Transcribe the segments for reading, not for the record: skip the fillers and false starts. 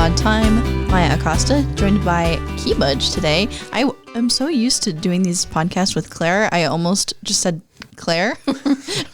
Odd Time, Maya Acosta, joined by Key Budge today. I am so used to doing these podcasts with Claire, I almost just said Claire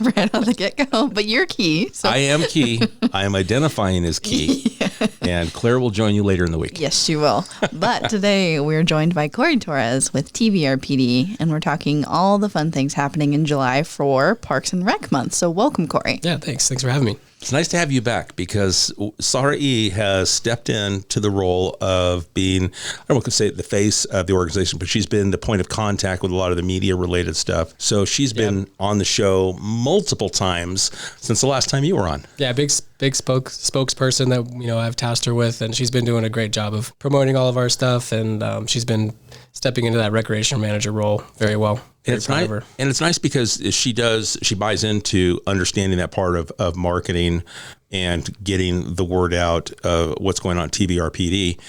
right on the get-go, but you're Key. So. I am Key. I am identifying as Key. Yeah. And Claire will join you later in the week. Yes, she will. But today we're joined by Corey Torres with TVRPD, and we're talking all the fun things happening in July for Parks and Rec Month. So welcome, Corey. Yeah, thanks. Thanks for having me. It's nice to have you back because Sarah E. has stepped into the role of being, I don't want to say the face of the organization, but she's been the point of contact with a lot of the media related stuff. So she's been on the show multiple times since the last time you were on. Yeah, big spokesperson that, I've tasked her with, and she's been doing a great job of promoting all of our stuff, and she's been stepping into that recreation manager role very well. And it's nice because she buys into understanding that part of marketing and getting the word out of what's going on at TVRPD,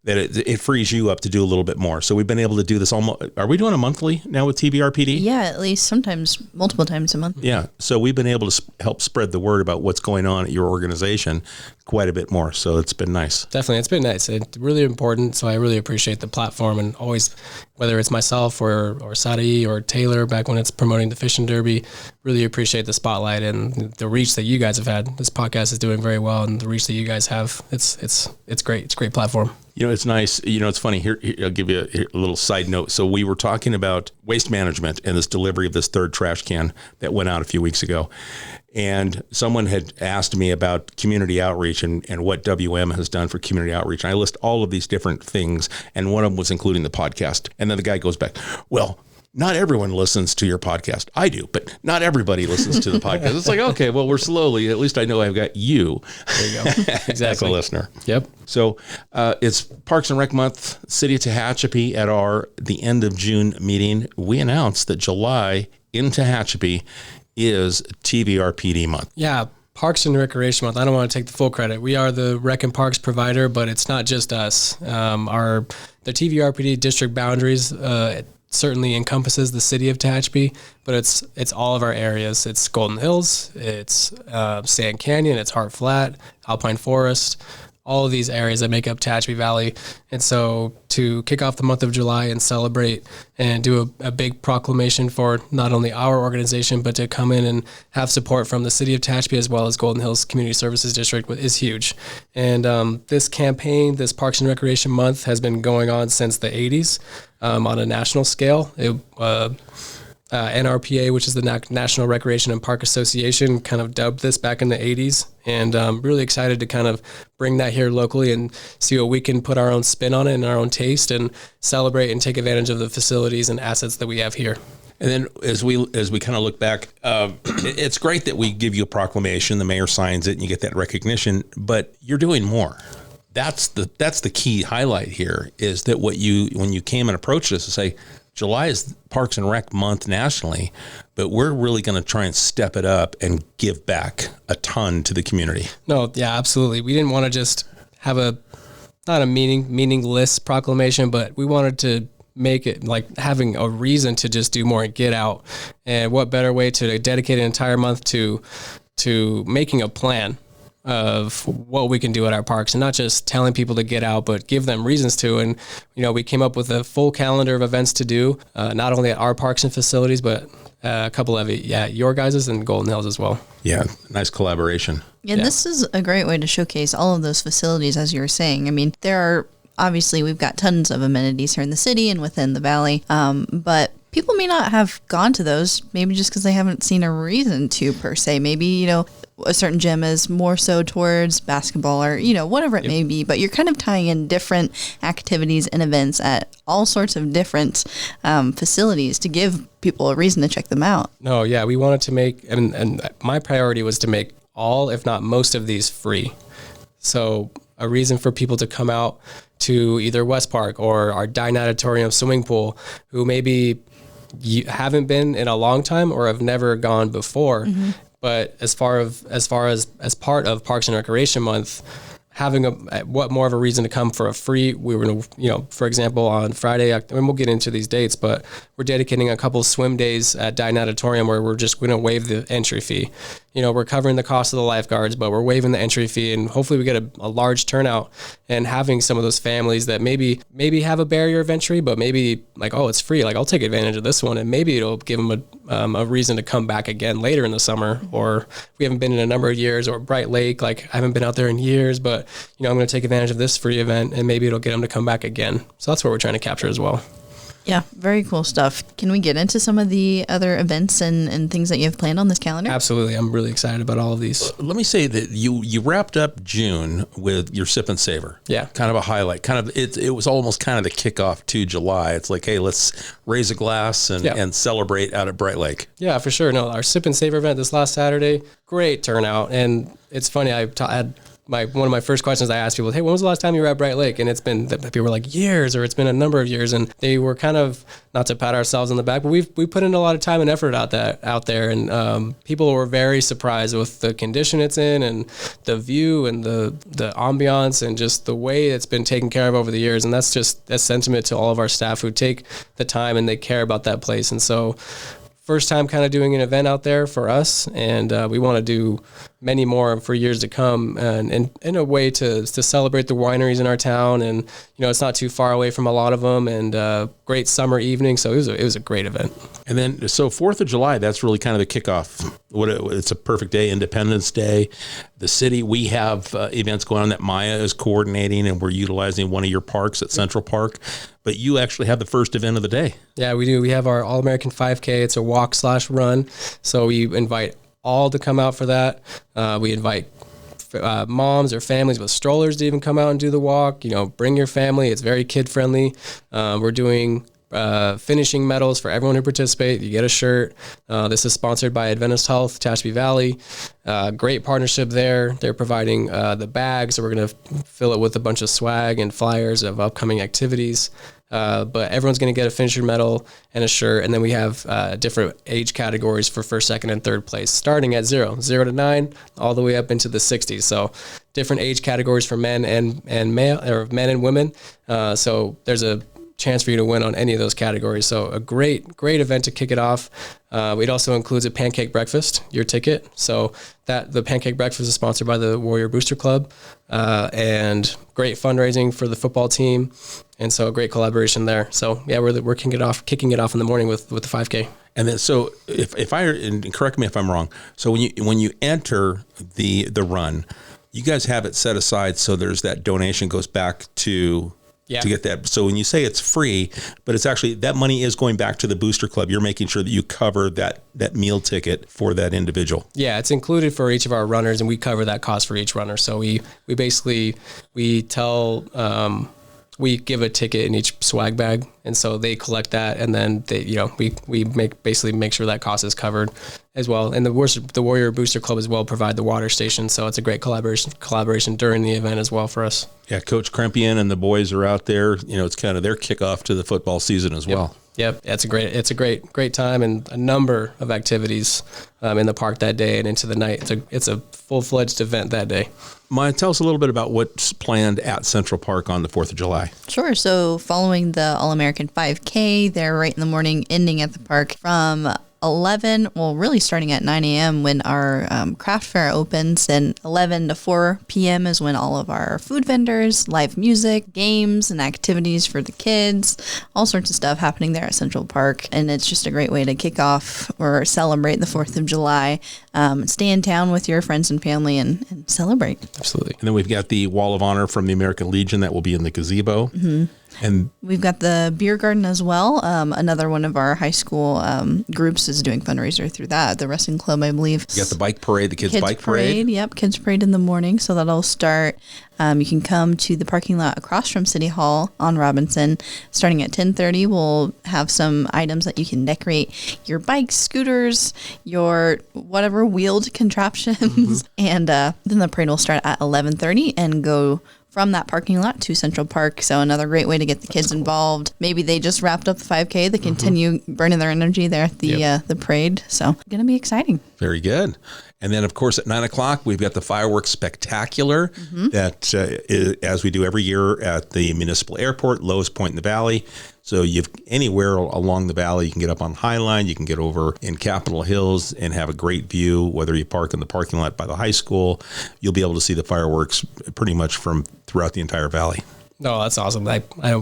that it frees you up to do a little bit more. So we've been able to do this are we doing a monthly now with TVRPD? Yeah, at least sometimes multiple times a month. Yeah. So we've been able to help spread the word about what's going on at your organization quite a bit more. So it's been nice. Definitely. It's been nice. It's really important. So I really appreciate the platform, and always, whether it's myself or Sadie or Taylor back when it's promoting the Fishing Derby, really appreciate the spotlight and the reach that you guys have had. This podcast is doing very well, and the reach that you guys have, it's great. It's a great platform. It's nice. It's funny. Here I'll give you a little side note. So we were talking about waste management and this delivery of this third trash can that went out a few weeks ago. And someone had asked me about community outreach and what WM has done for community outreach. And I list all of these different things, and one of them was including the podcast. And then the guy goes back, well, not everyone listens to your podcast. I do, but not everybody listens to the podcast. It's like, okay, well, we're slowly, at least I know I've got you. There you go. Exactly. As a listener. Yep. So it's Parks and Rec Month, City of Tehachapi. At the end of June meeting, we announced that July in Tehachapi is TVRPD month. Yeah. Parks and Recreation Month. I don't want to take the full credit. We are the Rec and Parks provider, but it's not just us. The TVRPD district boundaries certainly encompasses the city of Tehachapi, but it's all of our areas. It's Golden Hills, it's Sand Canyon, it's Hart Flat, Alpine Forest, all of these areas that make up Tehachapi Valley. And so to kick off the month of July and celebrate and do a big proclamation for not only our organization, but to come in and have support from the city of Tehachapi as well as Golden Hills Community Services District is huge. And this campaign, this Parks and Recreation Month, has been going on since the 80s on a national scale. NRPA, which is the National Recreation and Park Association, kind of dubbed this back in the 80s. And I'm really excited to kind of bring that here locally and see what we can put our own spin on it and our own taste and celebrate and take advantage of the facilities and assets that we have here. And then as we kind of look back, it's great that we give you a proclamation, the mayor signs it, and you get that recognition, but you're doing more. That's the key highlight here, is that when you came and approached us to say, July is Parks and Rec Month nationally, but we're really going to try and step it up and give back a ton to the community. No, yeah, absolutely. We didn't want to just have not a meaningless proclamation, but we wanted to make it like having a reason to just do more and get out. And what better way to dedicate an entire month to making a plan of what we can do at our parks, and not just telling people to get out, but give them reasons to. And, we came up with a full calendar of events to do, not only at our parks and facilities, but a couple of your guys's and Golden Hills as well. Yeah. Nice collaboration. Yeah. This is a great way to showcase all of those facilities, as you were saying. I mean, obviously we've got tons of amenities here in the city and within the valley, but people may not have gone to those, maybe just because they haven't seen a reason to, per se. Maybe, a certain gym is more so towards basketball or, whatever it may be, but you're kind of tying in different activities and events at all sorts of different facilities to give people a reason to check them out. No, yeah, we wanted to make, and my priority was to make all, if not most of these free. So a reason for people to come out to either West Park or our Dynatatorium swimming pool, who maybe you haven't been in a long time or have never gone before. Mm-hmm. But as part of Parks and Recreation Month, having what more of a reason to come for a free. We were going to, for example, on Friday, and we'll get into these dates, but we're dedicating a couple of swim days at Dine Auditorium where we're just going to waive the entry fee. We're covering the cost of the lifeguards, but we're waiving the entry fee, and hopefully we get a large turnout, and having some of those families that maybe have a barrier of entry, but maybe like, oh, it's free. Like, I'll take advantage of this one, and maybe it'll give them a reason to come back again later in the summer, or we haven't been in a number of years, or Bright Lake, like I haven't been out there in years, but I'm going to take advantage of this free event, and maybe it'll get them to come back again. So that's what we're trying to capture as well. Yeah, very cool stuff. Can we get into some of the other events and things that you have planned on this calendar? Absolutely. I'm really excited about all of these. Let me say that you wrapped up June with your Sip and Savor. Yeah. Kind of a highlight. It was almost kind of the kickoff to July. It's like, hey, let's raise a glass and celebrate out at Bright Lake. Yeah, for sure. No, our Sip and Savor event this last Saturday, great turnout. And it's funny, I had one of my first questions I asked people, hey, when was the last time you were at Bright Lake? And it's been, people were like, years, or it's been a number of years. And they were kind of, not to pat ourselves on the back, but we put in a lot of time and effort out there. And people were very surprised with the condition it's in, and the view, and the ambiance, and just the way it's been taken care of over the years. And that's just a sentiment to all of our staff who take the time and they care about that place. And so first time kind of doing an event out there for us, and we want to do many more for years to come, and in a way to celebrate the wineries in our town. And it's not too far away from a lot of them, and great summer evening. So it was a great event. And then 4th of July, that's really kind of the kickoff. It's a perfect day, Independence Day. The city, we have events going on that Maya is coordinating, and we're utilizing one of your parks at Central Park. But you actually have the first event of the day. Yeah, we do. We have our All-American 5K. It's a walk/run. So we invite all to come out for that. We invite moms or families with strollers to even come out and do the walk. Bring your family. It's very kid-friendly. We're doing finishing medals for everyone who participate. You get a shirt. This is sponsored by Adventist Health, Tehachapi Valley. Great partnership there. They're providing the bags, so we're going to fill it with a bunch of swag and flyers of upcoming activities. But everyone's going to get a finisher medal and a shirt. And then we have different age categories for first, second, and third place, starting at 0 to 9, all the way up into the 60s. So different age categories for men and male, or men and women. So there's a chance for you to win on any of those categories. So a great event to kick it off. It also includes a pancake breakfast, your ticket. So the pancake breakfast is sponsored by the Warrior Booster Club, and great fundraising for the football team. And so a great collaboration there. So yeah, we're kicking it off in the morning with the 5K. And then, so and correct me if I'm wrong. So when you enter the run, you guys have it set aside so there's that donation goes back to get that. So when you say it's free, but it's actually, that money is going back to the Booster Club. You're making sure that you cover that meal ticket for that individual. Yeah, it's included for each of our runners, and we cover that cost for each runner. So we tell, we give a ticket in each swag bag, and so they collect that, and then we make sure that cost is covered as well. And the Warrior Booster Club as well provide the water station, so it's a great collaboration during the event as well for us. Yeah, Coach Krempian and the boys are out there. It's kind of their kickoff to the football season as well. Yep, it's a great time, and a number of activities in the park that day and into the night. It's a full-fledged event that day. Maya, tell us a little bit about what's planned at Central Park on the 4th of July. Sure. So following the All-American 5K, they're right in the morning, ending at the park from 11, well, really starting at 9 a.m. when our craft fair opens, and 11 to 4 p.m. is when all of our food vendors, live music, games, and activities for the kids, all sorts of stuff happening there at Central Park. And it's just a great way to kick off or celebrate the 4th of July. Stay in town with your friends and family and celebrate. Absolutely. And then we've got the Wall of Honor from the American Legion that will be in the gazebo. Mm-hmm. And we've got the beer garden as well. Another one of our high school groups is doing fundraiser through that. The wrestling club, I believe. You got the bike parade, the kids bike parade. Yep, kids parade in the morning. So that'll start. You can come to the parking lot across from City Hall on Robinson. Starting at 10:30, we'll have some items that you can decorate your bikes, scooters, your whatever wheeled contraptions. Mm-hmm. And then the parade will start at 11:30 and go from that parking lot to Central Park. So another great way to get the kids involved. Maybe they just wrapped up the 5K. They continue burning their energy there at the parade. So going to be exciting. Very good. And then, of course, at 9 o'clock, we've got the fireworks spectacular that, as we do every year at the municipal airport, lowest point in the valley. So you've anywhere along the valley, you can get up on Highline, you can get over in Capitol Hills and have a great view. Whether you park in the parking lot by the high school, you'll be able to see the fireworks pretty much from throughout the entire valley. No, that's awesome.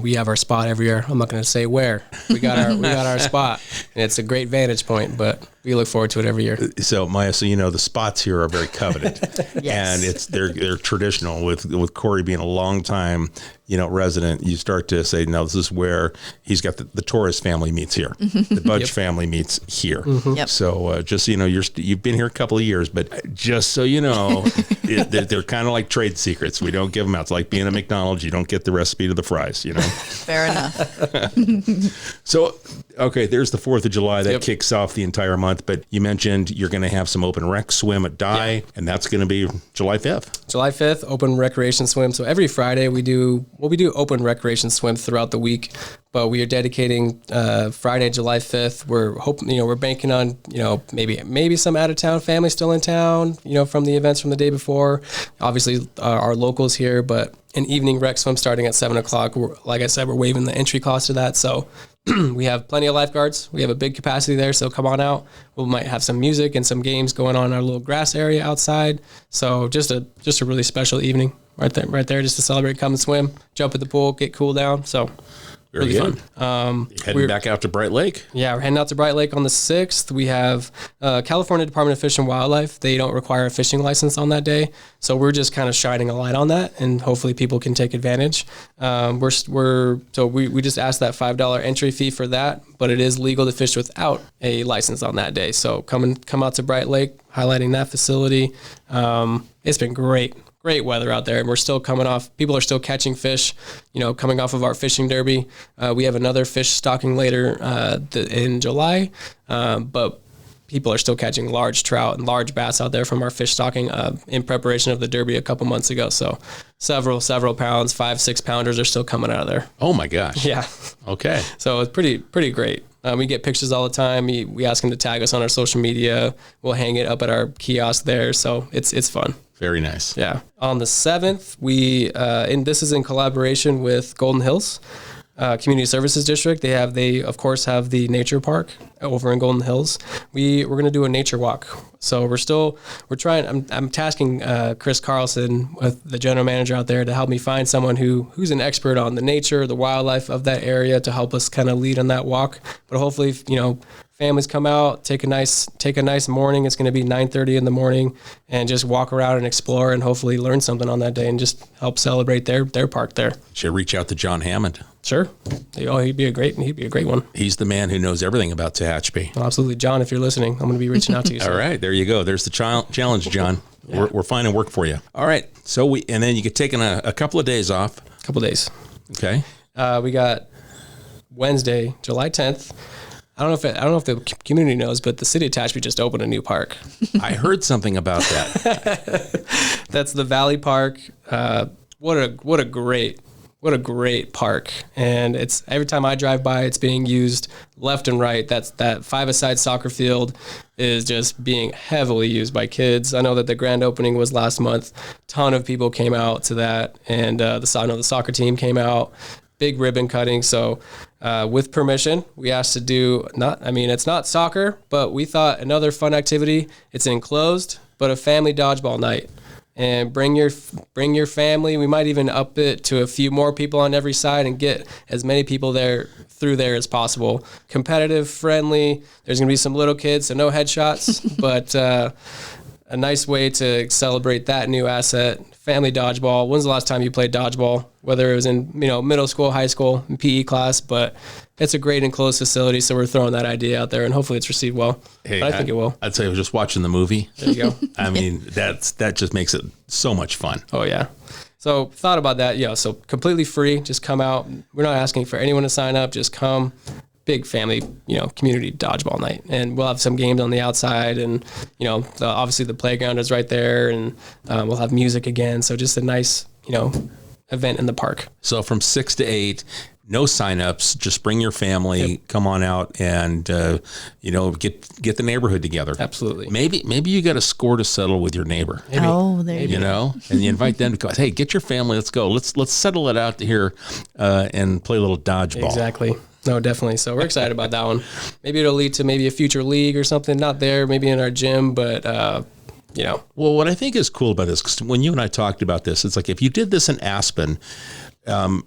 We have our spot every year. I'm not going to say where. We got our spot, and it's a great vantage point. But we look forward to it every year. So Maya, the spots here are very coveted, Yes. and they're traditional. With Corey being a long time resident, you start to say, no, this is where he's got the Torres family meets here, the Budge family meets here. Yep. So just you've been here a couple of years, but just so you know, they're kind of like trade secrets. We don't give them out. It's like being at McDonald's. You don't get the recipe to the fries. Fair enough. So, okay, there's the 4th of July. That kicks off the entire month. But you mentioned you're going to have some open rec swim at Dye, and that's going to be July 5th. July 5th, open recreation swim. So every Friday we do open recreation swim throughout the week, but we are dedicating Friday, July 5th. We're hoping, we're banking on, maybe some out of town family still in town, from the events from the day before. Obviously our locals here, but an evening rec swim starting at 7 o'clock. Like I said, we're waiving the entry cost of that. So we have plenty of lifeguards. We have a big capacity there, so come on out. We might have some music and some games going on in our little grass area outside. So just a really special evening right there, just to celebrate. Come and swim, jump at the pool, get cool down. So Very really good. fun. Heading back out to Bright Lake. Yeah, we're heading out to Bright Lake on the 6th. We have California Department of Fish and Wildlife. They don't require a fishing license on that day, so we're just kind of shining a light on that, and hopefully people can take advantage. We just asked that $5 entry fee for that, but it is legal to fish without a license on that day. So come out to Bright Lake, highlighting that facility. It's been great weather out there, and we're still people are still catching fish, coming off of our fishing derby. We have another fish stocking later in July, but people are still catching large trout and large bass out there from our fish stocking in preparation of the derby a couple months ago. So several pounds, 5-6 pounders are still coming out of there. Oh my gosh. Yeah. Okay. So it's pretty great. We get pictures all the time. We ask them to tag us on our social media. We'll hang it up at our kiosk there. So it's fun. Very nice. Yeah. On the 7th, and this is in collaboration with Golden Hills Community Services District. They of course have the nature park over in Golden Hills. We're going to do a nature walk. So we're trying. I'm tasking Chris Carlson, with the general manager out there, to help me find someone who's an expert on the nature, the wildlife of that area, to help us kind of lead on that walk. But hopefully, families come out, take a nice morning. It's going to be 9:30 in the morning, and just walk around and explore, and hopefully learn something on that day, and just help celebrate their park there. Should reach out to John Hammond. Sure. He'd be a great one. He's the man who knows everything about Tehachapi. Oh, absolutely, John. If you're listening, I'm going to be reaching out to you. All right, there you go. There's the challenge, John. Yeah. We're finding work for you. All right. So and then you get taken a couple of days off. A couple of days. Okay. We got Wednesday, July 10th. I don't know if the community knows, but the city of Tehachapi just opened a new park. I heard something about that. That's the Valley Park. What a great park. And it's every time I drive by, it's being used left and right. That 5-a-side soccer field is just being heavily used by kids. I know that the grand opening was last month. Ton of people came out to that, and the soccer team came out. Big ribbon cutting. So with permission, we asked to do it's not soccer, but we thought another fun activity. It's enclosed, but a family dodgeball night. And bring your family. We might even up it to a few more people on every side and get as many people through there as possible. Competitive, friendly. There's going to be some little kids, so no headshots, but a nice way to celebrate that new asset. Family dodgeball. When's the last time you played dodgeball? Whether it was in middle school, high school, in PE class, but it's a great enclosed facility, so we're throwing that idea out there, and hopefully it's received well. Hey, but I think it will. I'd say I was just watching the movie. There you go. I mean, that just makes it so much fun. Oh yeah. So thought about that. Yeah. So completely free. Just come out. We're not asking for anyone to sign up. Just come. Big family, community dodgeball night, and we'll have some games on the outside, and obviously the playground is right there, and we'll have music again. So just a nice event in the park. So from 6 to 8, no signups, just bring your family, come on out and, get the neighborhood together. Absolutely. Maybe you got a score to settle with your neighbor. Maybe. Oh, there you You know, and you invite them to go, hey, get your family, let's go. Let's settle it out here and play a little dodgeball. Exactly. No, definitely. So we're excited about that one. Maybe it'll lead to maybe a future league or something, not there, maybe in our gym, but, Well, what I think is cool about this, 'cause when you and I talked about this, it's like if you did this in Aspen,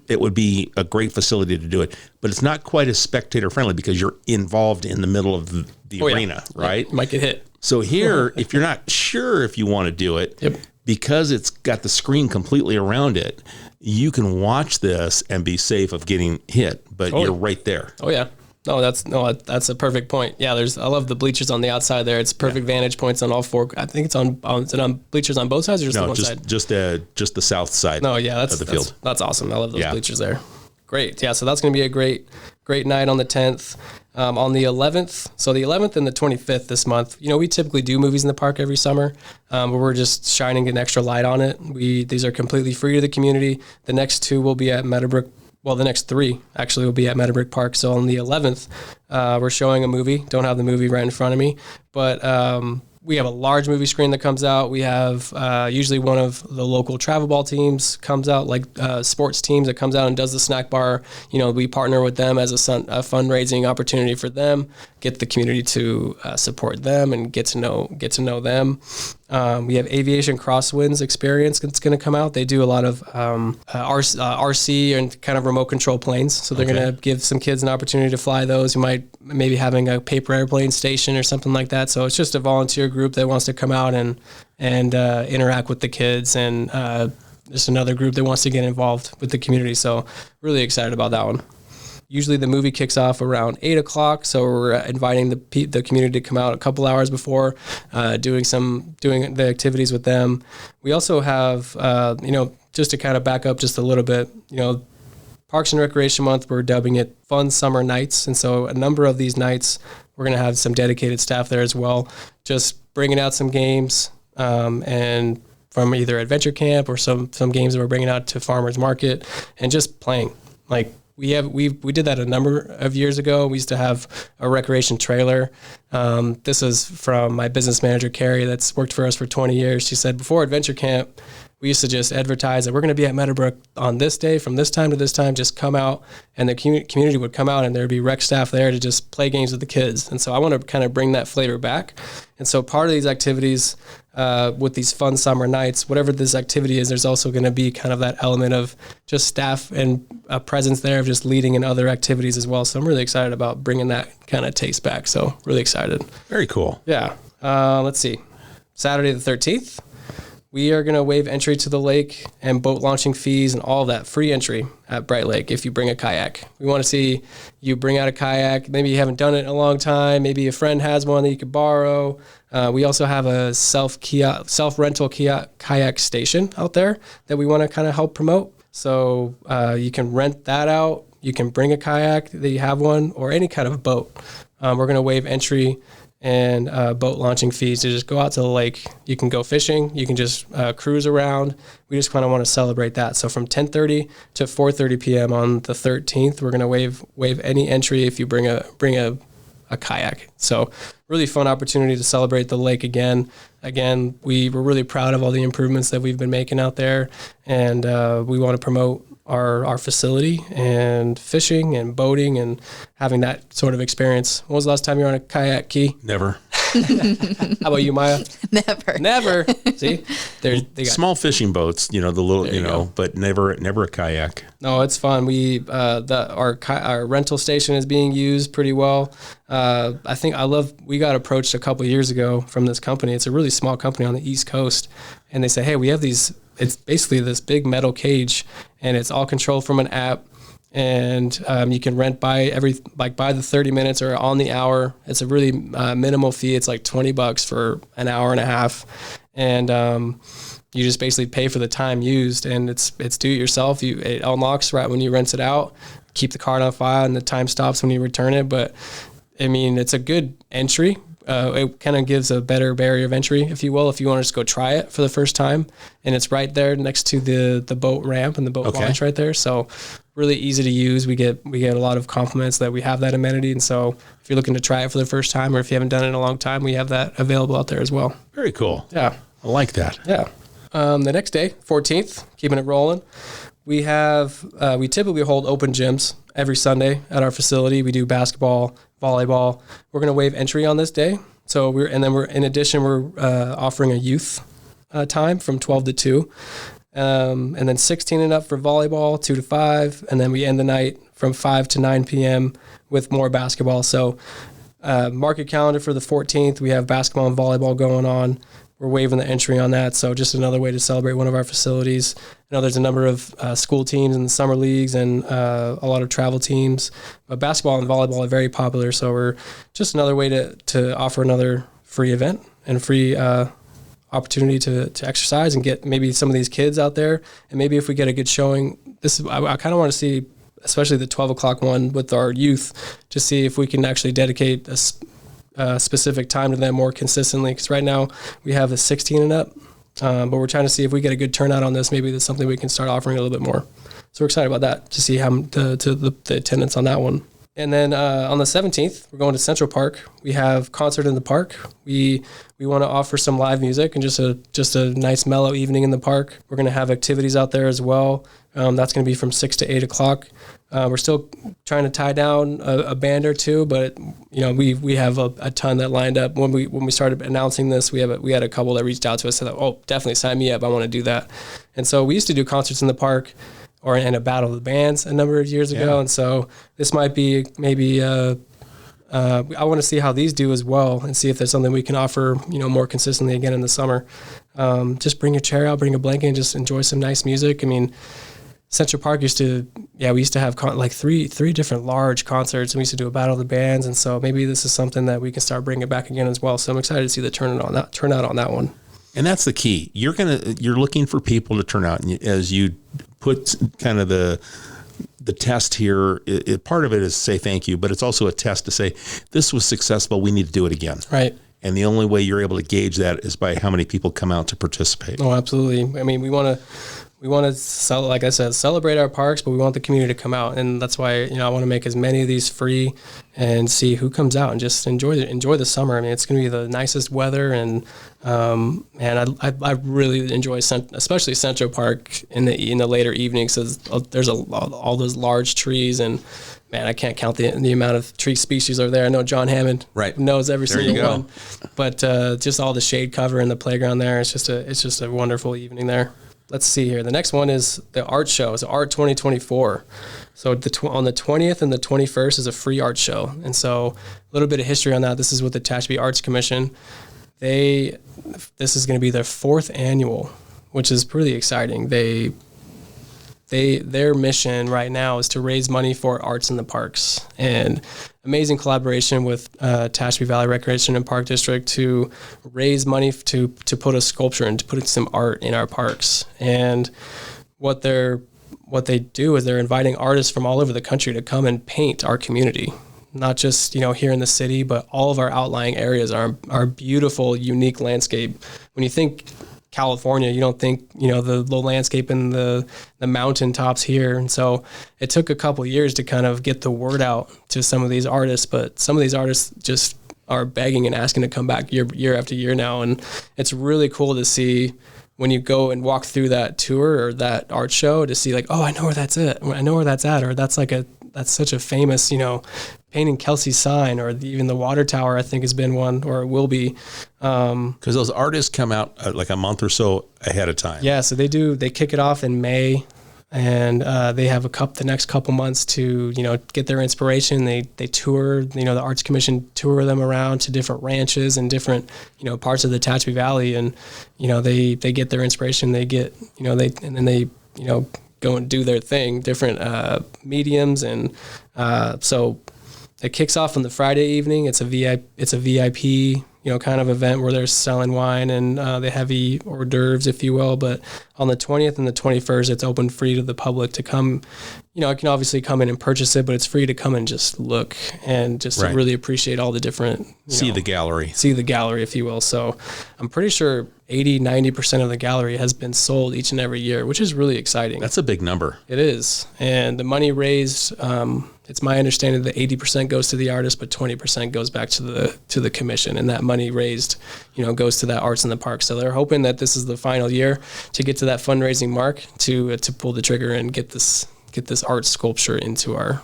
it would be a great facility to do it, but it's not quite as spectator friendly because you're involved in the middle of the arena, right? Yeah, might get hit. So here, if you're not sure if you want to do it, because it's got the screen completely around it, you can watch this and be safe of getting hit, but you're right there. Oh yeah. No, that's a perfect point. Yeah, I love the bleachers on the outside there. It's perfect vantage points on all four. I think it's on bleachers on both sides or just the one side? just the south side. No, yeah, of the field. That's awesome. I love those bleachers there. Great. Yeah, so that's going to be a great night on the 10th. On the 11th, so the 11th and the 25th this month, we typically do movies in the park every summer, but we're just shining an extra light on it. These are completely free to the community. The next two will be at Meadowbrook. Well, the next three actually will be at Meadowbrook Park. So on the 11th, we're showing a movie. Don't have the movie right in front of me, but we have a large movie screen that comes out. We have usually one of the local travel ball teams comes out, like sports teams that comes out and does the snack bar. We partner with them as a fundraising opportunity for them, get the community to support them and get to know them. We have Aviation Crosswinds experience that's going to come out. They do a lot of RC and kind of remote control planes. So they're going to give some kids an opportunity to fly those who might maybe having a paper airplane station or something like that. So it's just a volunteer group that wants to come out and interact with the kids, and just another group that wants to get involved with the community. So really excited about that one. Usually the movie kicks off around 8 o'clock, so we're inviting the community to come out a couple hours before, doing the activities with them. We also have, just to kind of back up just a little bit, Parks and Recreation Month, we're dubbing it Fun Summer Nights, and so a number of these nights we're going to have some dedicated staff there as well, just bringing out some games, and from either Adventure Camp or some games that we're bringing out to Farmers Market, and just playing. Like we did that a number of years ago. We used to have a recreation trailer. This is from my business manager, Carrie, that's worked for us for 20 years. She said before Adventure Camp, we used to just advertise that we're going to be at Meadowbrook on this day from this time to this time, just come out, and the community would come out and there'd be rec staff there to just play games with the kids. And so I want to kind of bring that flavor back. And so part of these activities with these fun summer nights, whatever this activity is, there's also going to be kind of that element of just staff and a presence there of just leading in other activities as well. So I'm really excited about bringing that kind of taste back. So really excited. Very cool. Yeah. Let's see. Saturday the 13th. We are going to waive entry to the lake and boat launching fees and all of that, free entry at Bright Lake if you bring a kayak. We want to see you bring out a kayak. Maybe you haven't done it in a long time. Maybe a friend has one that you could borrow. We also have a self-rental kayak station out there that we want to kind of help promote. So you can rent that out. You can bring a kayak that you have one, or any kind of a boat. We're going to waive entry and boat launching fees to just go out to the lake. You can go fishing. You can just cruise around. We just kind of want to celebrate that. So from 10:30 to 4:30 p.m. on the 13th, we're going to waive any entry if you bring a kayak. So really fun opportunity to celebrate the lake again. Again, we're really proud of all the improvements that we've been making out there, and we want to promote our facility and fishing and boating and having that sort of experience. When was the last time you were on a kayak, Key? Never. How about you, Maya? Never. See, they got small fishing boats, the little, but never a kayak. No, it's fun. Our rental station is being used pretty well. We got approached a couple of years ago from this company. It's a really small company on the East Coast, and they say, hey, we have these. It's basically this big metal cage, and it's all controlled from an app. And you can rent by the 30 minutes or on the hour. It's a really minimal fee. It's like $20 for an hour and a half, and you just basically pay for the time used. And it's do it yourself. It unlocks right when you rent it out. Keep the card on file, and the time stops when you return it. But I mean, it's a good entry. it kind of gives a better barrier of entry, if you will, if you want to just go try it for the first time. And it's right there next to the boat ramp and the boat launch right there. So really easy to use. We get a lot of compliments that we have that amenity. And so if you're looking to try it for the first time, or if you haven't done it in a long time, we have that available out there as well. Very cool. Yeah. I like that. Yeah. The next day, 14th, keeping it rolling. We typically hold open gyms every Sunday at our facility. We do basketball, volleyball. We're going to waive entry on this day. So in addition, we're offering a youth time from 12 to 2. And then 16 and up for volleyball, 2 to 5. And then we end the night from 5 to 9 p.m. with more basketball. So mark your calendar for the 14th. We have basketball and volleyball going on. We're waiving the entry on that. So just another way to celebrate one of our facilities. I know there's a number of school teams in the summer leagues and a lot of travel teams. But basketball and volleyball are very popular. So we're just another way to offer another free event and free opportunity to exercise and get maybe some of these kids out there. And maybe if we get a good showing, I kind of want to see, especially the 12 o'clock one with our youth, to see if we can actually dedicate a specific time to them more consistently, because right now we have the 16 and up, but we're trying to see if we get a good turnout on this. Maybe that's something we can start offering a little bit more. So we're excited about that, to see how the attendance on that one. And then on the 17th, we're going to Central Park. We have concert in the park. We want to offer some live music and just a nice mellow evening in the park. We're going to have activities out there as well. That's going to be from 6 to 8 o'clock. We're still trying to tie down a band or two, but we have a ton that lined up. When we started announcing this, we had a couple that reached out to us and said, "Oh, definitely sign me up. I want to do that." And so we used to do concerts in the park or in a battle of the bands a number of years ago. And so this might be maybe I want to see how these do as well and see if there's something we can offer, more consistently again in the summer. Just bring your chair out, bring a blanket, and just enjoy some nice music. I mean, Central Park we used to have three different large concerts, and we used to do a battle of the bands. And so maybe this is something that we can start bringing back again as well. So I'm excited to see the turnout on that one. And that's the key. You're looking for people to turn out, and as you put kind of the test here, part of it is say thank you, but it's also a test to say this was successful. We need to do it again. Right. And the only way you're able to gauge that is by how many people come out to participate. Oh, absolutely. I mean, we want to like I said, celebrate our parks, but we want the community to come out, and that's why I want to make as many of these free and see who comes out and just enjoy the summer. I mean, it's going to be the nicest weather, and I really enjoy especially Central Park in the later evenings. So there's all those large trees, and man, I can't count the amount of tree species over there. I know John Hammond knows every single one, but just all the shade cover in the playground there. It's just a wonderful evening there. Let's see here. The next one is the art show. It's Art 2024. So on the 20th and the 21st is a free art show. And so a little bit of history on that. This is with the Tehachapi Arts Commission. This is going to be their 4th annual, which is pretty exciting. Their mission right now is to raise money for arts in the parks, and amazing collaboration with Tehachapi Valley Recreation and Park District to raise money to put a sculpture and to put some art in our parks. And what they do is they're inviting artists from all over the country to come and paint our community, not just here in the city, but all of our outlying areas, our beautiful, unique landscape. When you think California, you don't think the landscape and the mountaintops here. And so it took a couple of years to kind of get the word out to some of these artists, but some of these artists just are begging and asking to come back year after year now. And it's really cool to see when you go and walk through that tour or that art show to see like, oh, I know where that's at, or that's such a famous, painting Kelsey's sign, or even the water tower, I think has been one, or it will be. Because those artists come out like a month or so ahead of time. Yeah, so they kick it off in May, and they have the next couple months to, get their inspiration. They tour, the Arts Commission tour them around to different ranches and different, parts of the Tehachapi Valley, and, they get their inspiration. They get, they go and do their thing, different mediums, and so it kicks off on the Friday evening. It's a VIP, kind of event where they're selling wine and the heavy hors d'oeuvres, if you will. But on the 20th and the 21st, it's open free to the public to come. You can obviously come in and purchase it, but it's free to come and just look and just to really appreciate all the different, see the gallery, if you will. So I'm pretty sure 80-90% of the gallery has been sold each and every year, which is really exciting. That's a big number. It is. And the money raised, it's my understanding that 80% goes to the artist, but 20% goes back to the commission. And that money raised, goes to that Arts in the Park. So they're hoping that this is the final year to get to that fundraising mark to pull the trigger and get this art sculpture into our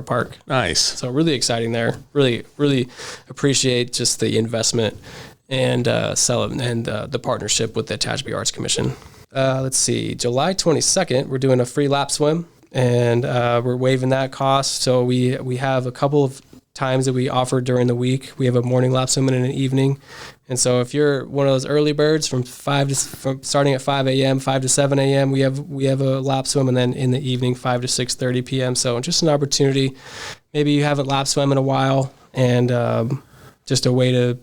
park. Nice. So really exciting there. Really, really appreciate just the investment and the partnership with the Tehachapi Arts Commission. Let's see, July 22nd, we're doing a free lap swim, and we're waiving that cost. So we have a couple of times that we offer during the week. We have a morning lap swim and an evening. And so if you're one of those early birds from starting at 5 a.m., 5 to 7 a.m., we have a lap swim, and then in the evening, 5 to 6:30 p.m. So just an opportunity. Maybe you haven't lap swim in a while, and just a way to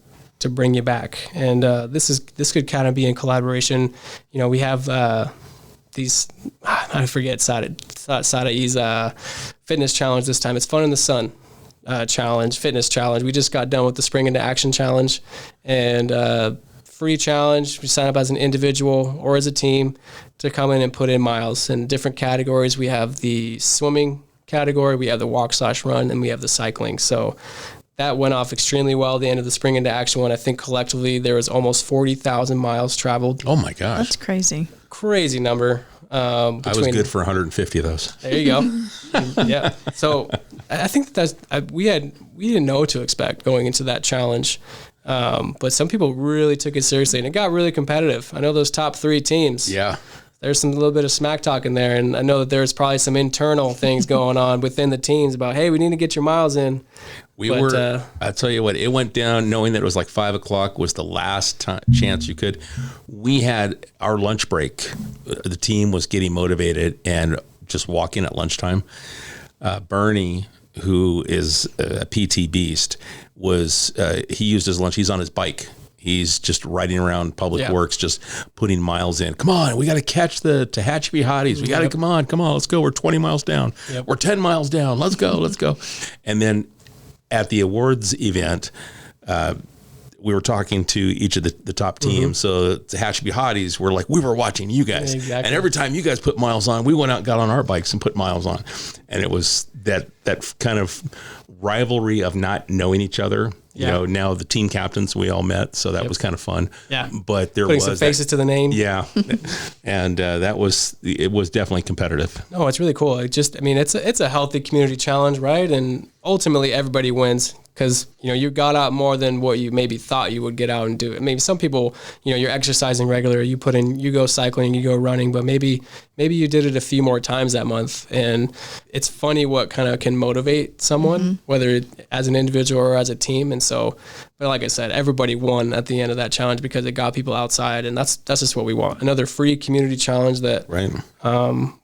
bring you back. And this could kind of be in collaboration. We have these, I forget Sadai's fitness challenge this time. It's Fun in the Sun fitness challenge. We just got done with the Spring into Action challenge, and free challenge. We sign up as an individual or as a team to come in and put in miles in different categories. We have the swimming category, we have the walk/run, and we have the cycling. So that went off extremely well at the end of the Spring into Action one. I think collectively there was almost 40,000 miles traveled. Oh my gosh. That's crazy. Crazy number. I was good for 150 of those. There you go. Yeah. So I think we didn't know what to expect going into that challenge. But some people really took it seriously, and it got really competitive. I know those top 3 teams. Yeah. There's a little bit of smack talk in there, and I know that there's probably some internal things going on within the teams about, hey, we need to get your miles in. I'll tell you what, it went down knowing that it was like 5 o'clock was the last chance you could. We had our lunch break. The team was getting motivated and just walking at lunchtime. Bernie, who is a PT beast, he used his lunch. He's on his bike. He's just riding around Public Works, just putting miles in. Come on, we got to catch the Tehachapi Hotties. We got to, come on, let's go. We're 20 miles down. Yep. We're 10 miles down. Let's go. And then at the awards event, we were talking to each of the top teams. So the Tehachapi Hotties were like, we were watching you guys. Exactly. And every time you guys put miles on, we went out and got on our bikes and put miles on. And it was that kind of rivalry of not knowing each other. Now the team captains, we all met, so that was kind of fun. Yeah. But there Putting some faces to the name. Yeah. And it was definitely competitive. No, it's really cool. It's a healthy community challenge, right? And ultimately everybody wins, because you got out more than what you maybe thought you would get out and do. Maybe some people, you're exercising regular, you go cycling, you go running, but maybe you did it a few more times that month. And it's funny what kind of can motivate someone, whether as an individual or as a team. And so, but like I said, everybody won at the end of that challenge because it got people outside, and that's just what we want. Another free community challenge that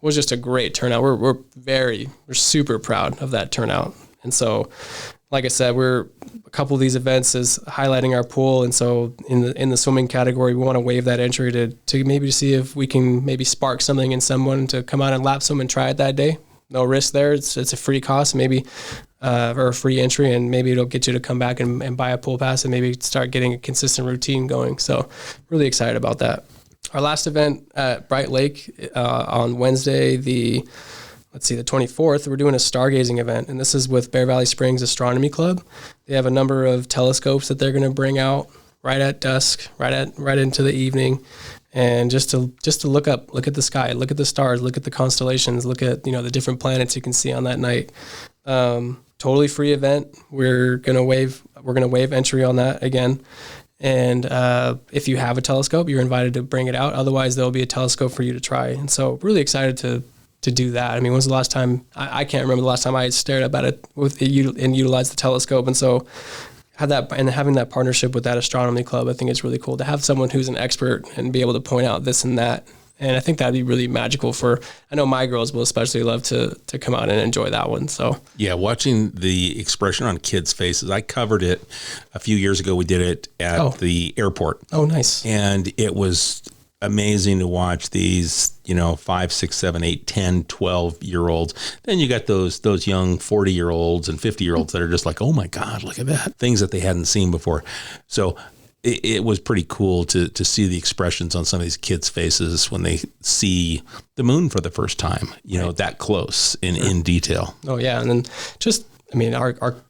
was just a great turnout. We're super proud of that turnout. And so, like I said, we're a couple of these events is highlighting our pool, and so in the swimming category, we want to waive that entry to maybe see if we can maybe spark something in someone to come out and lap swim and try it that day. No risk there. It's a free cost, maybe, or a free entry, and maybe it'll get you to come back and buy a pool pass and maybe start getting a consistent routine going. So, really excited about that. Our last event at Bright Lake on Wednesday, the 24th, we're doing a stargazing event, and this is with Bear Valley Springs Astronomy Club. They have a number of telescopes that they're going to bring out right at dusk, right into the evening, and just to look at the sky, look at the stars, look at the constellations, look at the different planets you can see on that night. Totally free event. We're gonna waive entry on that again. And if you have a telescope, you're invited to bring it out. Otherwise, there'll be a telescope for you to try. And so, really excited to do that. I mean, when was the last time? I can't remember the last time I stared up at it and utilized the telescope. And so, having that partnership with that astronomy club, I think it's really cool to have someone who's an expert and be able to point out this and that And I think that'd be really magical I know my girls will especially love to come out and enjoy that one. So yeah, watching the expression on kids' faces. I covered it a few years ago. We did it at the airport. Oh, nice. And it was amazing to watch these, 5, 6, 7, 8, 10, 12-year-olds. Then you got those young 40-year-olds and 50-year-olds that are just like, oh my God, look at that. Things that they hadn't seen before. So it was pretty cool to see the expressions on some of these kids' faces when they see the moon for the first time, that close in detail. Oh yeah. And then just,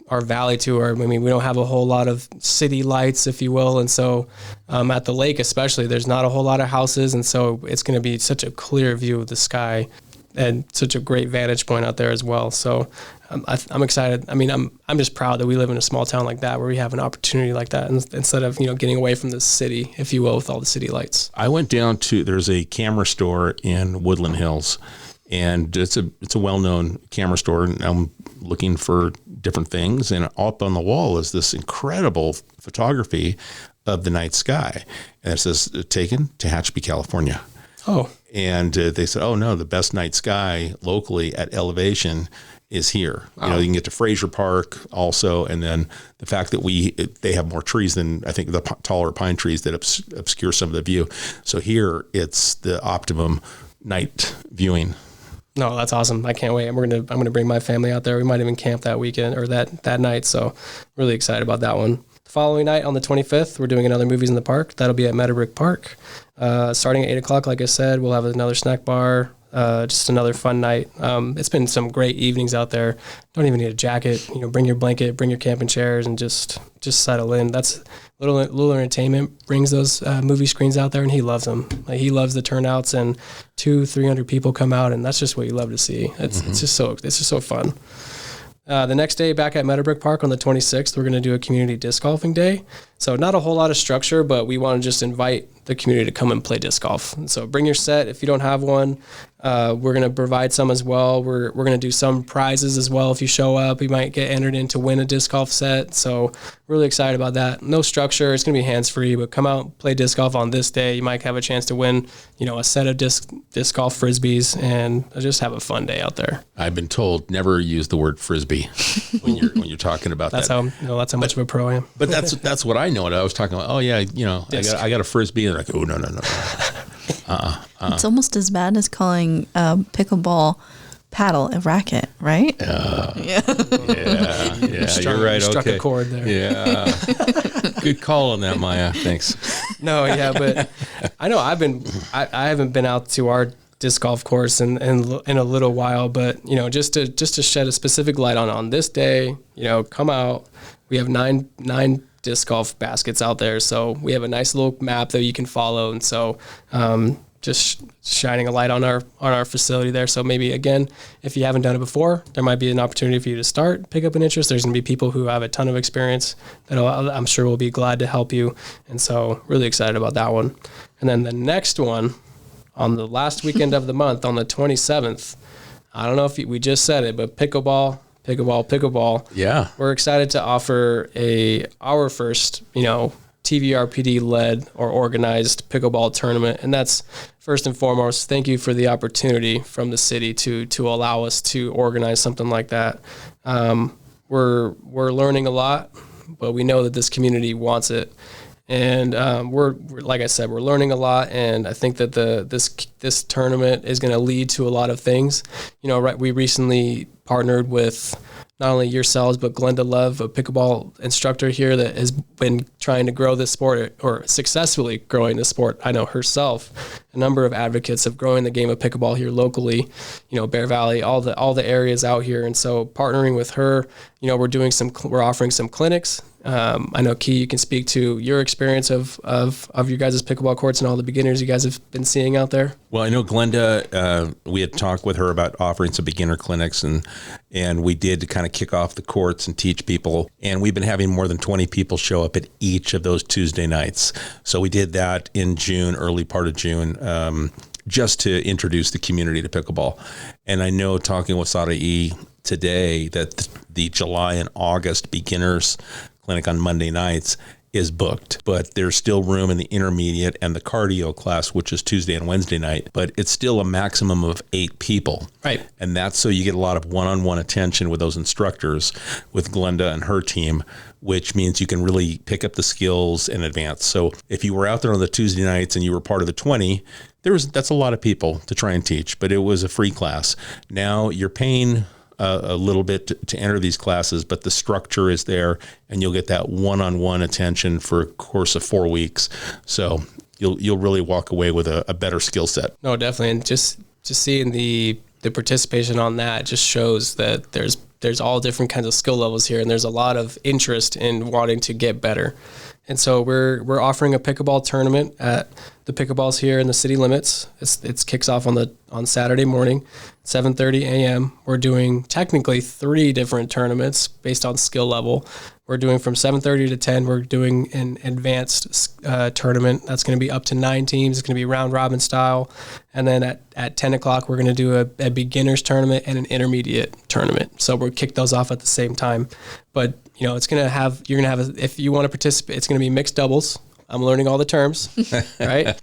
our valley tour, we don't have a whole lot of city lights, if you will. And so at the lake especially, there's not a whole lot of houses. And so it's going to be such a clear view of the sky and such a great vantage point out there as well. So I'm excited. I'm just proud that we live in a small town like that where we have an opportunity like that instead of, getting away from the city, if you will, with all the city lights. I went down there's a camera store in Woodland Hills, and it's a well-known camera store, and I'm looking for different things, and up on the wall is this incredible photography of the night sky, and it says taken Tehachapi, California. Oh. And they said, oh no, the best night sky locally at elevation is here. Wow. You can get to Fraser Park also, and then the fact that they have more trees than I think the taller pine trees that obscure some of the view. So here it's the optimum night viewing. No, that's awesome. I can't wait. I'm gonna bring my family out there. We might even camp that weekend or that night. So really excited about that one. The following night on the 25th, we're doing another Movies in the Park. That'll be at Meadowbrook Park. Starting at 8 o'clock, like I said, we'll have another snack bar. Just another fun night. It's been some great evenings out there. Don't even need a jacket. Bring your blanket, bring your camping chairs, and just settle in. That's Little Entertainment brings those movie screens out there, and he loves them. He loves the turnouts, and 200-300 people come out, and that's just what you love to see. It's just so fun. The next day, back at Meadowbrook Park on the 26th, we're going to do a community disc golfing day. So not a whole lot of structure, but we want to just invite the community to come and play disc golf. And so bring your set. If you don't have one, we're going to provide some as well. We're going to do some prizes as well. If you show up, you might get entered in to win a disc golf set. So really excited about that. No structure. It's going to be hands-free, but come out, play disc golf on this day. You might have a chance to win, a set of disc golf Frisbees, and just have a fun day out there. I've been told never use the word Frisbee when you're talking about that's that. That's how much of a pro I am. But that's what I know. I was talking about, oh yeah, I got a Frisbee, and they're like, oh no. It's almost as bad as calling pickleball paddle a racket, right? Yeah. You're right. Struck a chord there. Yeah. Good call on that, Maya. Thanks. No, yeah, but I know I haven't been out to our disc golf course in a little while, but just to shed a specific light on this day, come out. We have nine disc golf baskets out there, so we have a nice little map that you can follow, and so just shining a light on our facility there. So maybe again, if you haven't done it before, there might be an opportunity for you to start, pick up an interest. There's going to be people who have a ton of experience that I'm sure will be glad to help you, and so really excited about that one. And then the next one on the last weekend of the month on the 27th, I don't know if we just said it, but pickleball. Yeah. We're excited to offer our first, TVRPD led or organized pickleball tournament. And that's first and foremost, thank you for the opportunity from the city to allow us to organize something like that. We're learning a lot, but we know that this community wants it. And we're like I said, we're learning a lot, and I think that this tournament is going to lead to a lot of things. We recently partnered with not only yourselves, but Glenda Love, a pickleball instructor here that has been trying to grow this sport or successfully growing the sport. I know herself, a number of advocates of growing the game of pickleball here locally, Bear Valley, all the areas out here. And so partnering with her, we're offering some clinics. I know Key, you can speak to your experience of your guys' pickleball courts and all the beginners you guys have been seeing out there. Well, I know Glenda, we had talked with her about offering some beginner clinics, and we did to kind of kick off the courts and teach people. And we've been having more than 20 people show up at each of those Tuesday nights. So we did that in June, early part of June, just to introduce the community to pickleball. And I know talking with Sarai today that the July and August beginners clinic on Monday nights is booked, but there's still room in the intermediate and the cardio class, which is Tuesday and Wednesday night, but it's still a maximum of 8 people. Right. And that's so you get a lot of one-on-one attention with those instructors, with Glenda and her team, which means you can really pick up the skills and advance. So if you were out there on the Tuesday nights and you were part of the 20, that's a lot of people to try and teach, but it was a free class. Now you're paying a little bit to enter these classes, but the structure is there, and you'll get that one-on-one attention for a course of 4 weeks. So you'll really walk away with a better skill set. No, definitely. And just seeing the participation on that just shows that there's all different kinds of skill levels here, and there's a lot of interest in wanting to get better. And so we're offering a pickleball tournament at the pickleballs here in the city limits. It kicks off on Saturday morning, 7:30 a.m. We're doing technically 3 different tournaments based on skill level. We're doing from 7:30 to 10. We're doing an advanced tournament that's going to be up to 9 teams. It's going to be round robin style. And then at 10 o'clock, we're going to do a beginners tournament and an intermediate tournament. So we'll kick those off at the same time. But you're going to have, if you want to participate, it's going to be mixed doubles. I'm learning all the terms, right?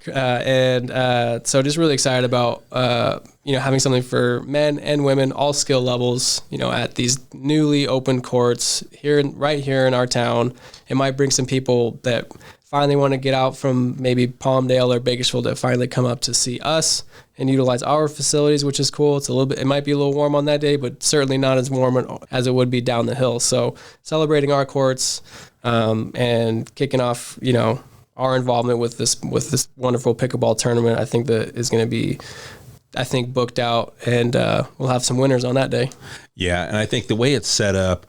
So just really excited about, having something for men and women, all skill levels, at these newly opened courts right here in our town. It might bring some people that finally want to get out from maybe Palmdale or Bakersfield to finally come up to see us and utilize our facilities, which is cool. It might be a little warm on that day, but certainly not as warm as it would be down the hill. So celebrating our courts, and kicking off, our involvement with this wonderful pickleball tournament, I think that is going to be, booked out, and we'll have some winners on that day. Yeah, and I think the way it's set up,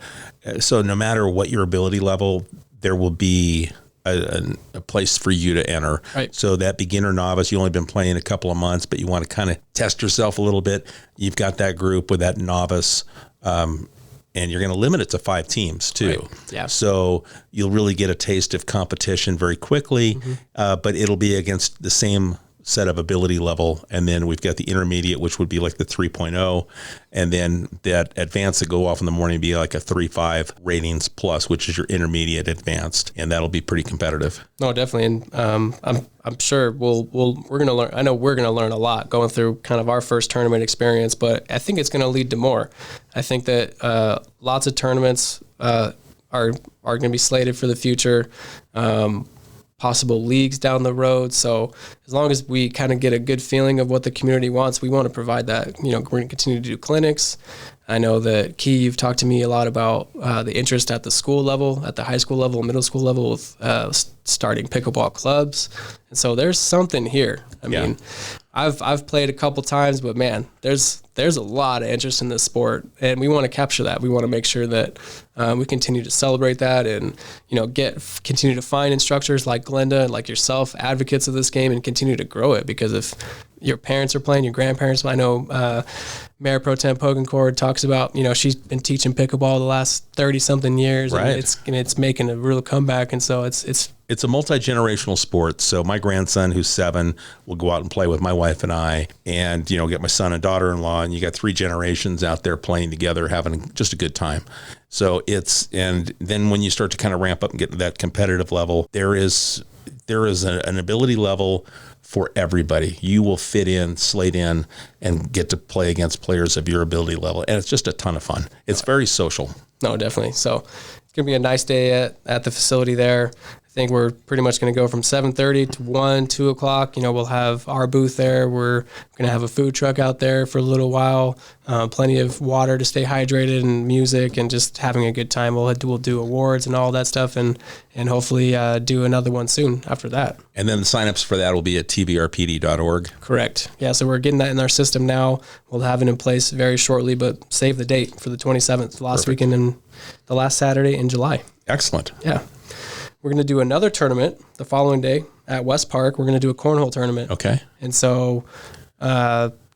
so no matter what your ability level, there will be a place for you to enter. Right. So that beginner novice, you only been playing a couple of months, but you want to kind of test yourself a little bit. You've got that group with that novice, and you're going to limit it to 5 teams too. Right. Yeah. So you'll really get a taste of competition very quickly, but it'll be against the same set of ability level. And then we've got the intermediate, which would be like the 3.0. And then that advanced that go off in the morning be like a 3.5 ratings plus, which is your intermediate advanced. And that'll be pretty competitive. No, definitely. And I'm sure we're going to learn. I know we're going to learn a lot going through kind of our first tournament experience, but I think it's going to lead to more. I think that lots of tournaments are going to be slated for the future. Possible leagues down the road. So as long as we kind of get a good feeling of what the community wants, we want to provide that. We're going to continue to do clinics. I know that, Key, you've talked to me a lot about the interest at the school level, at the high school level, middle school level, with starting pickleball clubs. And so there's something here. I mean, I've played a couple times, but man, there's a lot of interest in this sport, and we want to capture that. We want to make sure that we continue to celebrate that, and continue to find instructors like Glenda, like yourself, advocates of this game, and continue to grow it. Because if your parents are playing, your grandparents, I know Mayor Pro Tem Pogencourt talks about, she's been teaching pickleball the last 30 something years, right. And it's making a real comeback, and so it's a multi-generational sport. So my grandson, who's 7, will go out and play with my wife and I, and, get my son and daughter-in-law, and you got 3 generations out there playing together, having just a good time. So and then when you start to kind of ramp up and get to that competitive level, there is an ability level for everybody. You will fit in, slate in, and get to play against players of your ability level. And it's just a ton of fun. It's very social. No, definitely. So it's going to be a nice day at the facility there. I think we're pretty much going to go from 7:30 to 1, 2 o'clock. We'll have our booth there. We're going to have a food truck out there for a little while, plenty of water to stay hydrated, and music, and just having a good time. We'll do awards and all that stuff, and hopefully do another one soon after that. And then the signups for that will be at TVRPD.org. Correct. Yeah, so we're getting that in our system now. We'll have it in place very shortly, but save the date for the 27th, last weekend and the last Saturday in July. Excellent. Yeah. We're going to do another tournament the following day at West Park. We're going to do a cornhole tournament. Okay. And so,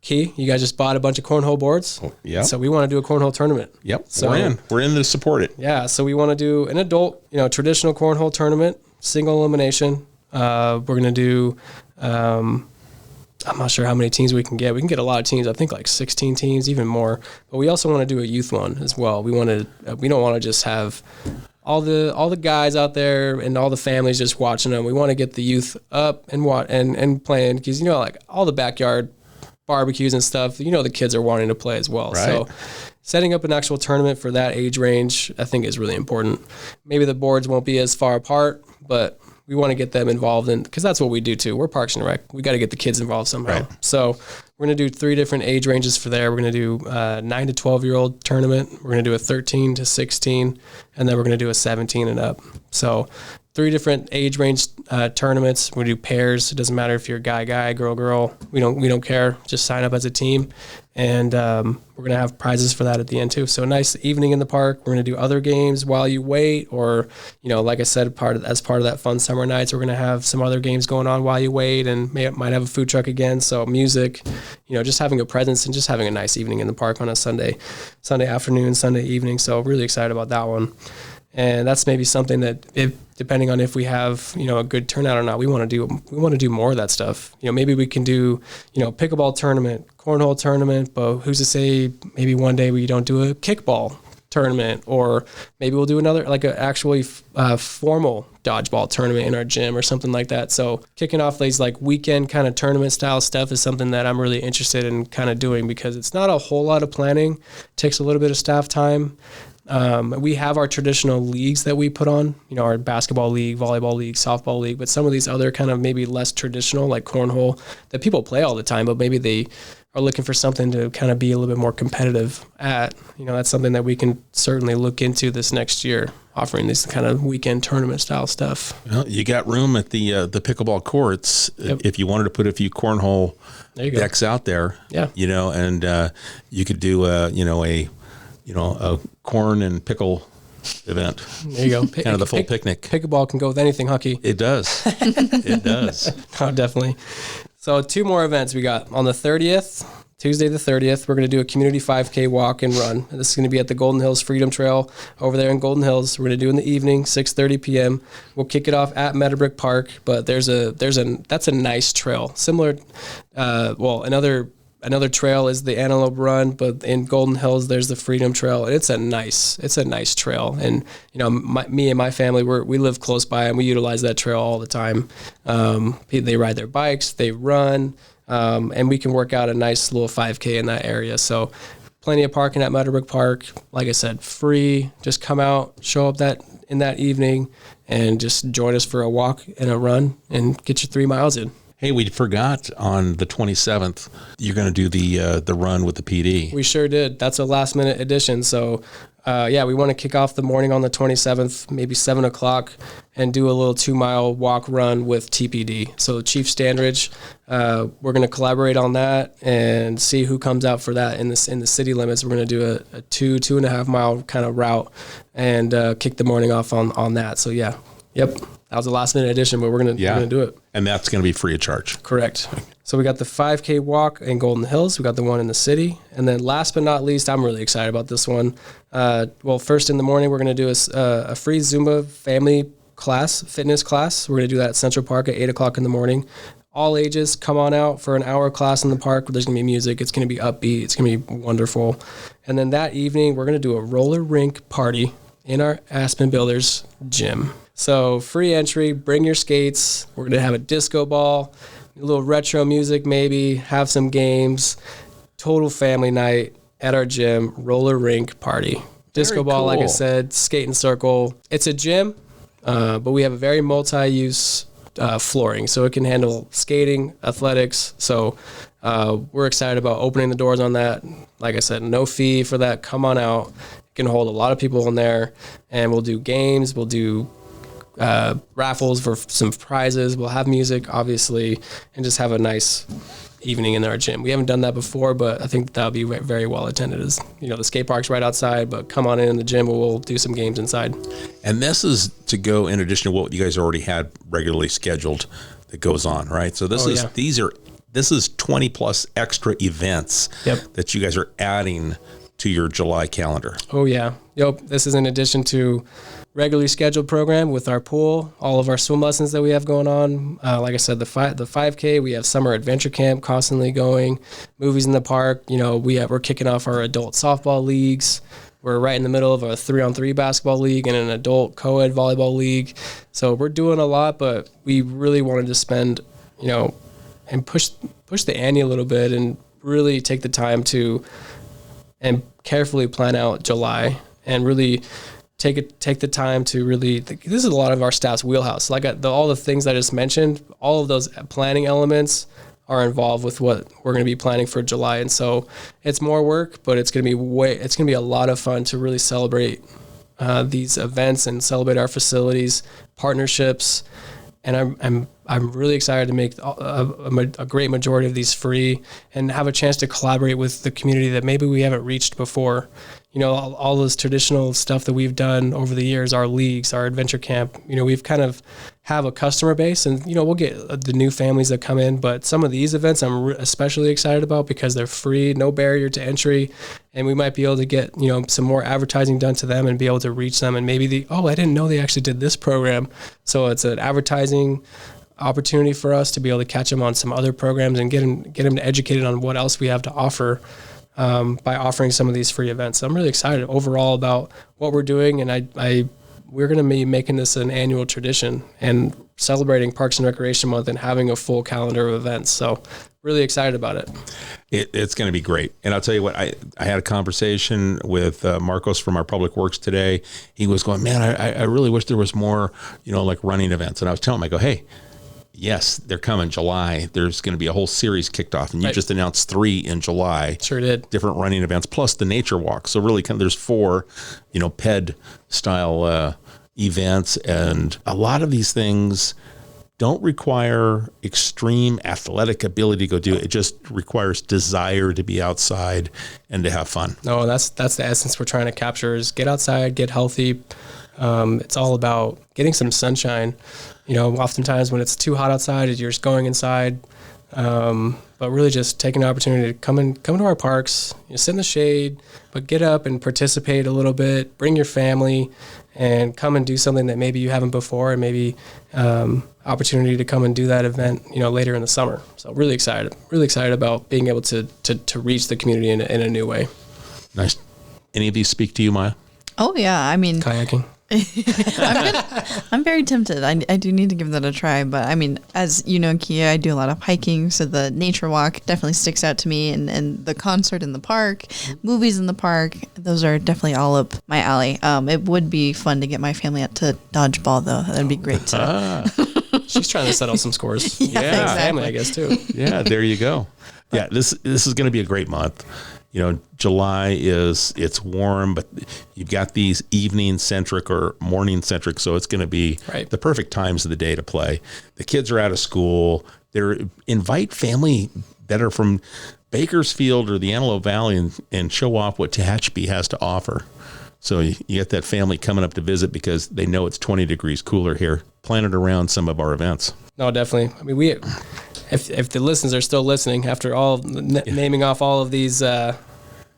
Key, you guys just bought a bunch of cornhole boards. Yeah. So we want to do a cornhole tournament. Yep. So we're in to support it. Yeah. So we want to do an adult, traditional cornhole tournament, single elimination. We're going to do, I'm not sure how many teams we can get. We can get a lot of teams. I think like 16 teams, even more. But we also want to do a youth one as well. We don't want to just have all the guys out there and all the families just watching them. We want to get the youth up and playing, because like all the backyard barbecues and stuff, the kids are wanting to play as well. Right. So setting up an actual tournament for that age range, I think, is really important. Maybe the boards won't be as far apart, but we want to get them involved because that's what we do too. We're Parks and Rec. We got to get the kids involved somehow. Right. So we're going to do 3 different age ranges for there. We're going to do a 9 to 12-year-old tournament. We're going to do a 13 to 16, and then we're going to do a 17 and up. So 3 different age range tournaments. We do pairs. It doesn't matter if you're guy, girl. We don't care. Just sign up as a team, and we're gonna have prizes for that at the end too. So a nice evening in the park. We're gonna do other games while you wait, or like I said, as part of that fun summer nights, we're gonna have some other games going on while you wait, and might have a food truck again. So music, just having a presence and just having a nice evening in the park on a Sunday afternoon, Sunday evening. So really excited about that one. And that's maybe something that, depending on if we have a good turnout or not, we want to do more of that stuff. Maybe we can do pickleball tournament, cornhole tournament, but who's to say maybe one day we don't do a kickball tournament, or maybe we'll do another like a actually formal dodgeball tournament in our gym or something like that. So kicking off these like weekend kind of tournament style stuff is something that I'm really interested in kind of doing, because it's not a whole lot of planning. It takes a little bit of staff time. We have our traditional leagues that we put on, our basketball league, volleyball league, softball league, but some of these other kind of maybe less traditional, like cornhole, that people play all the time, but maybe they are looking for something to kind of be a little bit more competitive at. That's something that we can certainly look into this next year, offering this kind of weekend tournament style stuff. Well, you got room at the pickleball courts. Yep. If you wanted to put a few cornhole decks out there, yeah, and you could do a corn and pickle event. There you go. Kind of the full picnic. Pickleball can go with anything, Hucky. It does. It does. Oh, definitely. So 2 more events we got. On the 30th, Tuesday the 30th, we're going to do a community 5K walk and run. And this is going to be at the Golden Hills Freedom Trail over there in Golden Hills. We're going to do in the evening, 6:30 p.m. We'll kick it off at Meadowbrook Park, but that's a nice trail. Similar, Another trail is the Antelope Run, but in Golden Hills there's the Freedom Trail, and it's a nice trail. And me and my family, we live close by, and we utilize that trail all the time. They ride their bikes, they run, and we can work out a nice little 5K in that area. So plenty of parking at Meadowbrook Park. Like I said, free. Just come out, show up in that evening, and just join us for a walk and a run, and get your 3 miles in. Hey, we forgot on the 27th, you're going to do the run with the PD. We sure did. That's a last minute addition. So, we want to kick off the morning on the 27th, maybe 7 o'clock, and do a little 2-mile walk run with TPD. So Chief Standridge, we're going to collaborate on that and see who comes out for that in the city limits. We're going to do a 2.5 mile kind of route and kick the morning off on that. So yeah, yep. That was a last minute addition, but we're gonna do it. And that's gonna be free of charge. Correct. So we got the 5K walk in Golden Hills. We got the one in the city, and then last but not least, I'm really excited about this one. First in the morning, we're gonna do a free Zumba family fitness class. We're gonna do that at Central Park at 8 o'clock in the morning. All ages, come on out for an hour class in the park. There's gonna be music. It's gonna be upbeat. It's gonna be wonderful. And then that evening, we're gonna do a roller rink party in our Aspen Builders gym. So free entry, bring your skates. We're going to have a disco ball, a little retro music maybe, have some games, total family night at our gym, roller rink party. Disco ball, like I said, skating circle. It's a gym, but we have a very multi-use flooring, so it can handle skating, athletics. So we're excited about opening the doors on that. Like I said, no fee for that. Come on out. It can hold a lot of people in there, and we'll do games. We'll do raffles for some prizes. We'll have music, obviously, and just have a nice evening in our gym. We haven't done that before, but I think that'll be very well attended. As the skate park's right outside, but come on in the gym, we'll do some games inside. And this is to go in addition to what you guys already had regularly scheduled that goes on, right? So this is 20 plus extra events that you guys are adding to your July calendar. Oh yeah. Yep. This is in addition to regularly scheduled program with our pool, all of our swim lessons that we have going on. Like I said, the 5K, we have summer adventure camp constantly going, movies in the park. We're kicking off our adult softball leagues. We're right in the middle of a 3-on-3 basketball league and an adult co-ed volleyball league. So we're doing a lot, but we really wanted to spend, and push the ante a little bit and really take the time to and carefully plan out July and really take the time to really, this is a lot of our staff's wheelhouse. Like all the things I just mentioned, all of those planning elements are involved with what we're going to be planning for July. And so it's more work, but it's going to be a lot of fun to really celebrate these events and celebrate our facilities, partnerships. And I'm really excited to make a great majority of these free and have a chance to collaborate with the community that maybe we haven't reached before. All this traditional stuff that we've done over the years, our leagues, our adventure camp, we've kind of have a customer base, and, we'll get the new families that come in. But some of these events I'm especially excited about because they're free, no barrier to entry, and we might be able to get, some more advertising done to them and be able to reach them. And maybe I didn't know they actually did this program. So it's an advertising opportunity for us to be able to catch them on some other programs and get them educated on what else we have to offer by offering some of these free events. So I'm really excited overall about what we're doing, and we're going to be making this an annual tradition and celebrating Parks and Recreation Month and having a full calendar of events. So really excited about it. It's going to be great. And I'll tell you what, I had a conversation with Marcos from our Public Works today. He was going, man, I really wish there was more, like running events. And I was telling him, I go, hey, yes, they're coming July. There's going to be a whole series kicked off, and you just announced 3 in July. Sure did. Different running events, plus the nature walk. So really, there's 4, PED style events, and a lot of these things don't require extreme athletic ability to go do it. It just requires desire to be outside and to have fun. No, that's the essence we're trying to capture: is get outside, get healthy. It's all about getting some sunshine. Oftentimes when it's too hot outside, you're just going inside. But really just taking the opportunity to come to our parks, sit in the shade, but get up and participate a little bit, bring your family, and come and do something that maybe you haven't before, and maybe opportunity to come and do that event, later in the summer. So really excited about being able to reach the community in a new way. Nice. Any of these speak to you, Maya? Oh yeah, I mean, kayaking. I'm very tempted. I do need to give that a try. But I mean, as you know, Kia, I do a lot of hiking. So the nature walk definitely sticks out to me. And the concert in the park, movies in the park, those are definitely all up my alley. It would be fun to get my family out to dodgeball, though. That'd be great too. She's trying to settle some scores. Yeah, exactly. Family, I guess, too. Yeah, there you go. Yeah, this is going to be a great month. July it's warm, but you've got these evening centric or morning centric, so it's going to be the perfect times of the day to play. The kids are out of school. Invite family that are from Bakersfield or the Antelope Valley and show off what Tehachapi has to offer. So you get that family coming up to visit because they know it's 20 degrees cooler here. Plan it around some of our events. No, definitely. I mean, if the listeners are still listening after all naming off all of these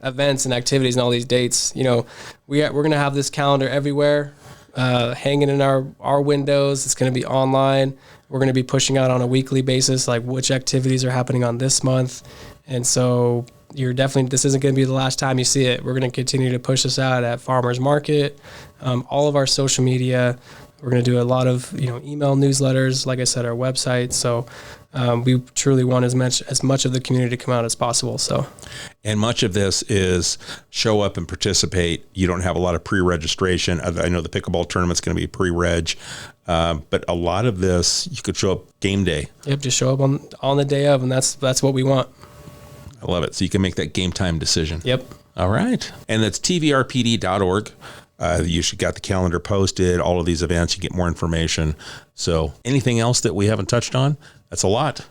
events and activities and all these dates, we're going to have this calendar everywhere, hanging in our windows. It's going to be online. We're going to be pushing out on a weekly basis, like which activities are happening on this month. And so this isn't going to be the last time you see it. We're going to continue to push this out at Farmers Market, all of our social media. We're going to do a lot of, email newsletters, like I said, our website. So we truly want as much of the community to come out as possible. So, and much of this is show up and participate. You don't have a lot of pre-registration. I know the pickleball tournament's going to be pre-reg, but a lot of this you could show up game day. Yep, just show up on the day of, and that's what we want. I love it. So you can make that game time decision. Yep. All right, and that's TVRPD.org. You should got the calendar posted, all of these events, you get more information. So anything else that we haven't touched on? That's a lot.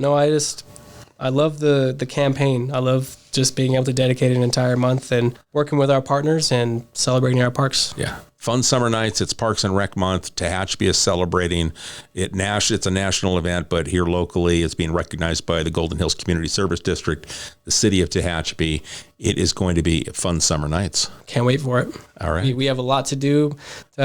No, I love the campaign. I love just being able to dedicate an entire month and working with our partners and celebrating our parks. Yeah. Fun summer nights. It's Parks and Rec Month. Tehachapi is celebrating it. It's a national event, but here locally, it's being recognized by the Golden Hills Community Service District, the city of Tehachapi. It is going to be fun summer nights. Can't wait for it. All right. We have a lot to do. We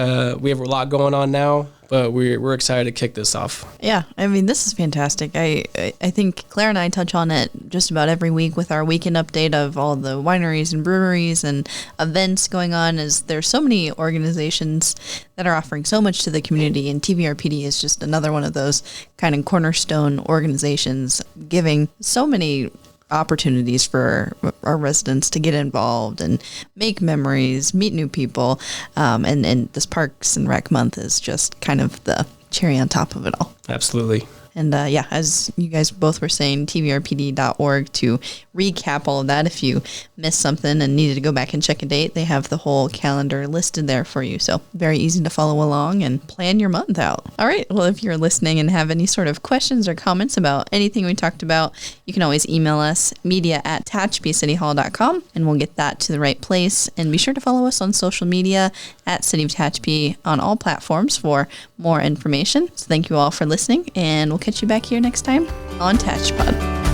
have a lot going on now but we're excited to kick this off. Yeah, I mean, this is fantastic. I think Claire and I touch on it just about every week with our weekend update of all the wineries and breweries and events going on. Is there's so many organizations that are offering so much to the community, and TVRPD is just another one of those kind of cornerstone organizations giving so many opportunities for our residents to get involved and make memories, meet new people. And this Parks and Rec Month is just kind of the cherry on top of it all. Absolutely. And yeah, as you guys both were saying, TVRPD.org to recap all of that. If you missed something and needed to go back and check a date, they have the whole calendar listed there for you. So very easy to follow along and plan your month out. All right. Well, if you're listening and have any sort of questions or comments about anything we talked about, you can always email us, media@tehachapiecityhall.com, and we'll get that to the right place. And be sure to follow us on social media at City of Tehachapi on all platforms for more information. So thank you all for listening, and we'll catch you back here next time on Tehachapi Pod.